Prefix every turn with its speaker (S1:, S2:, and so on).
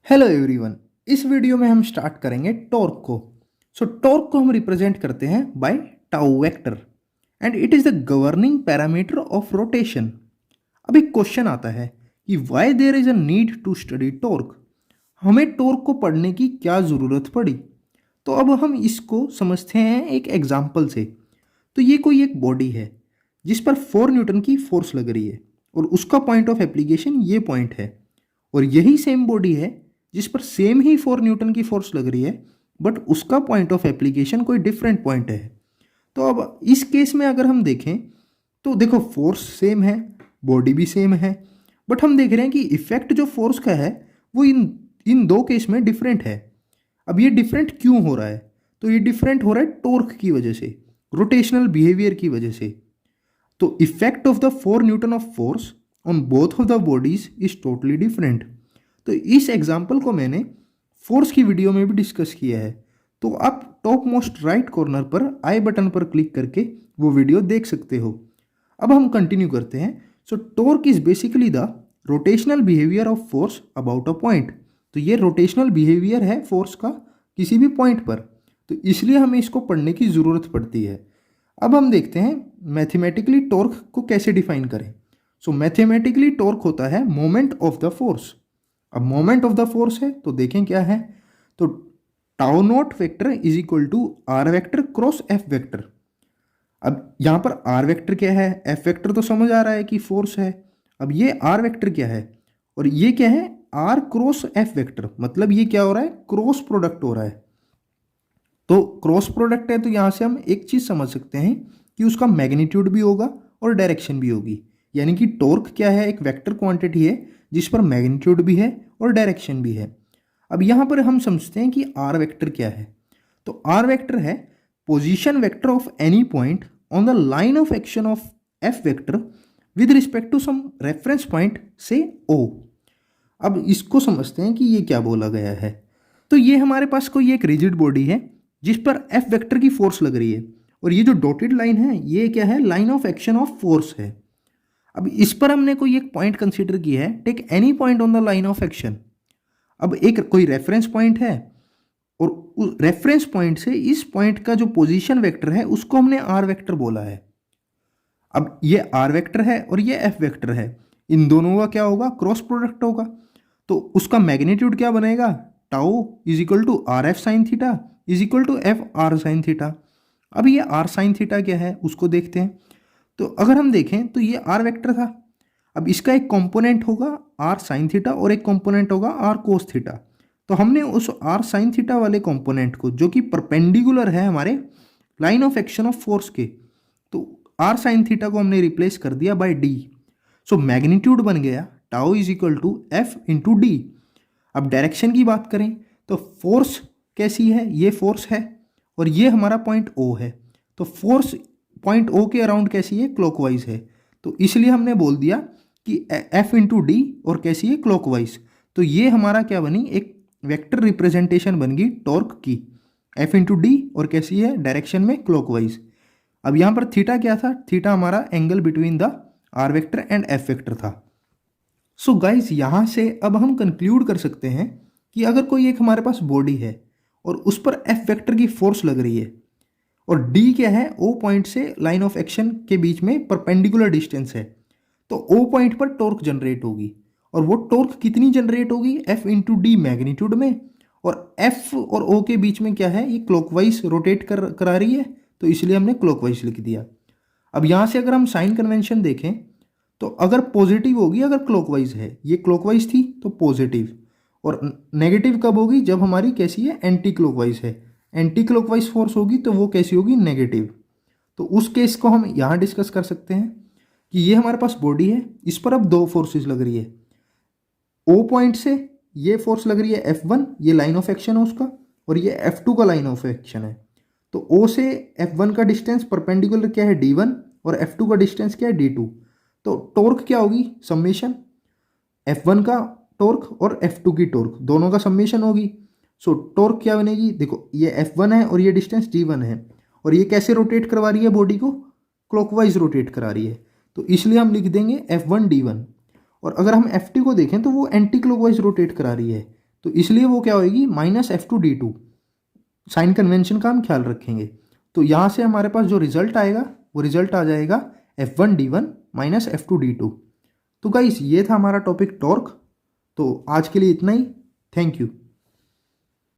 S1: Hello everyone. इस video में हम स्टार्ट करेंगे टॉर्क को। टॉर्क को हम रिप्रेजेंट करते हैं by tau vector and it is the governing parameter of rotation. अब एक क्वेश्चन आता है कि why there is a need to study torque. हमें टॉर्क को पढ़ने की क्या ज़रूरत पड़ी। तो अब हम इसको समझते हैं एक एग्जाम्पल से। तो ये कोई एक बॉडी है जिस पर 4 न्यूटन की फोर्स लग रही है और उसका पॉइंट ऑफ एप्लीकेशन ये पॉइंट है, और यही सेम बॉडी है जिस पर सेम ही 4 न्यूटन की फोर्स लग रही है बट उसका पॉइंट ऑफ एप्लीकेशन कोई डिफरेंट पॉइंट है। तो अब इस केस में अगर हम देखें तो देखो फोर्स सेम है, बॉडी भी सेम है, बट हम देख रहे हैं कि इफेक्ट जो फोर्स का है वो इन इन दो केस में डिफरेंट है। अब ये डिफरेंट क्यों हो रहा है? तो ये डिफरेंट हो रहा है टॉर्क की वजह से, रोटेशनल बिहेवियर की वजह से। तो effect of the 4 Newton of force on both of the bodies is totally different. तो इस एग्जाम्पल को मैंने फोर्स की वीडियो में भी डिस्कस किया है, तो आप टॉप मोस्ट राइट कॉर्नर पर आई बटन पर क्लिक करके वो वीडियो देख सकते हो। अब हम कंटिन्यू करते हैं। Torque is basically the rotational behaviour of force about a point. तो ये रोटेशनल बिहेवियर है फोर्स का किसी भी पॉइंट पर, तो इसलिए हमें इसको पढ़ने की ज़रूरत पड़ती है। अब हम देखते हैं मैथमेटिकली टॉर्क को कैसे डिफाइन करें। मैथमेटिकली टॉर्क होता है मोमेंट ऑफ द फोर्स। अब मोमेंट ऑफ द फोर्स है तो देखें क्या है। तो tau naught vector is equal to R vector cross F vector. अब यहाँ पर आर वेक्टर क्या है, एफ वेक्टर तो समझ आ रहा है कि फोर्स है। अब ये आर वेक्टर क्या है और ये क्या है, आर क्रॉस एफ वेक्टर। मतलब ये क्या हो रहा है, क्रॉस प्रोडक्ट हो रहा है। तो क्रॉस प्रोडक्ट है तो यहाँ से हम एक चीज़ समझ सकते हैं कि उसका मैग्नीट्यूड भी होगा और डायरेक्शन भी होगी। यानी कि टॉर्क क्या है, एक वेक्टर क्वांटिटी है जिस पर मैग्नीट्यूड भी है और डायरेक्शन भी है। अब यहाँ पर हम समझते हैं कि आर वेक्टर क्या है। तो आर वेक्टर है position vector of any point on the line of action of F vector with respect to some reference point से ओ। अब इसको समझते हैं कि ये क्या बोला गया है। तो ये हमारे पास कोई एक रिजिड बॉडी है जिस पर एफ वेक्टर की फोर्स लग रही है, और ये जो डॉटेड लाइन है ये क्या है, line of action of force है। अब इस पर हमने कोई एक पॉइंट कंसीडर किया है, take any point on the line of action. अब एक कोई रेफरेंस पॉइंट है और उस रेफरेंस पॉइंट से इस पॉइंट का जो पोजीशन वेक्टर है उसको हमने आर वेक्टर बोला है। अब ये आर वेक्टर है और ये एफ वेक्टर है, इन दोनों का क्या होगा, क्रॉस प्रोडक्ट होगा। तो उसका मैग्नीट्यूड क्या बनेगा, tau is equal to R F sine theta is equal to F R sine theta. अब ये आर साइन थीटा क्या है उसको देखते हैं। तो अगर हम देखें तो ये आर वेक्टर था। अब इसका एक कंपोनेंट होगा आर साइन थीटा और एक कंपोनेंट होगा आर कोस थीटा। तो हमने उस आर साइन थीटा वाले कंपोनेंट को, जो कि परपेंडिकुलर है हमारे line of action of force के, तो आर साइन थीटा को हमने रिप्लेस कर दिया बाय डी। मैग्नीट्यूड बन गया tau is equal to F into D. अब डायरेक्शन की बात करें तो फोर्स कैसी है, ये फोर्स है और ये हमारा पॉइंट ओ है। तो फोर्स पॉइंट ओ के अराउंड कैसी है, क्लॉकवाइज है। तो इसलिए हमने बोल दिया कि एफ इंटू डी और कैसी है, क्लॉकवाइज। तो ये हमारा क्या बनी, एक वेक्टर रिप्रेजेंटेशन बन गई टॉर्क की, एफ इंटू डी और कैसी है, डायरेक्शन में क्लॉकवाइज। अब यहाँ पर थीटा क्या था, थीटा हमारा angle between the R vector and F vector था। सो गाइज यहाँ से अब हम कंक्लूड कर सकते हैं कि अगर कोई एक हमारे पास बॉडी है और उस पर एफ वेक्टर की फोर्स लग रही है और डी क्या है, ओ पॉइंट से लाइन ऑफ एक्शन के बीच में परपेंडिकुलर डिस्टेंस है, तो ओ पॉइंट पर टॉर्क जनरेट होगी। और वो टॉर्क कितनी जनरेट होगी, एफ इंटू डी मैग्नीट्यूड में, और एफ और ओ के बीच में क्या है, ये क्लॉकवाइज रोटेट करा रही है, तो इसलिए हमने क्लॉकवाइज लिख दिया। अब यहाँ से अगर हम साइन कन्वेंशन देखें तो अगर पॉजिटिव होगी, अगर क्लॉकवाइज है, ये क्लॉकवाइज थी तो पॉजिटिव, और नेगेटिव कब होगी, जब हमारी कैसी है, एंटी क्लॉकवाइज है। एंटी क्लॉकवाइज फोर्स होगी तो वो कैसी होगी, नेगेटिव। तो उस केस को हम यहाँ डिस्कस कर सकते हैं कि ये हमारे पास बॉडी है, इस पर अब दो फोर्सेस लग रही है। ओ पॉइंट से ये फोर्स लग रही है F1, ये लाइन ऑफ एक्शन है उसका, और ये F2 का लाइन ऑफ एक्शन है। तो O से F1 का डिस्टेंस परपेंडिकुलर क्या है, D1, और F2 का डिस्टेंस क्या है, D2। तो टॉर्क क्या होगी, समेशन F1 का टॉर्क और F2 की टॉर्क दोनों का समेशन होगी। टॉर्क क्या बनेगी, देखो ये F1 है और ये डिस्टेंस D1 है, और ये कैसे रोटेट करवा रही है बॉडी को, क्लॉकवाइज रोटेट करा रही है, तो इसलिए हम लिख देंगे F1 D1। और अगर हम F2 को देखें तो वो एंटी क्लॉकवाइज रोटेट करा रही है, तो इसलिए वो क्या होएगी, minus F two D two. Sign convention का हम ख्याल रखेंगे। तो यहाँ से हमारे पास जो रिजल्ट आएगा वो रिजल्ट आ जाएगा F one D one minus F two D two. तो गाइस ये था हमारा टॉपिक टॉर्क। तो आज के लिए इतना ही। Thank you.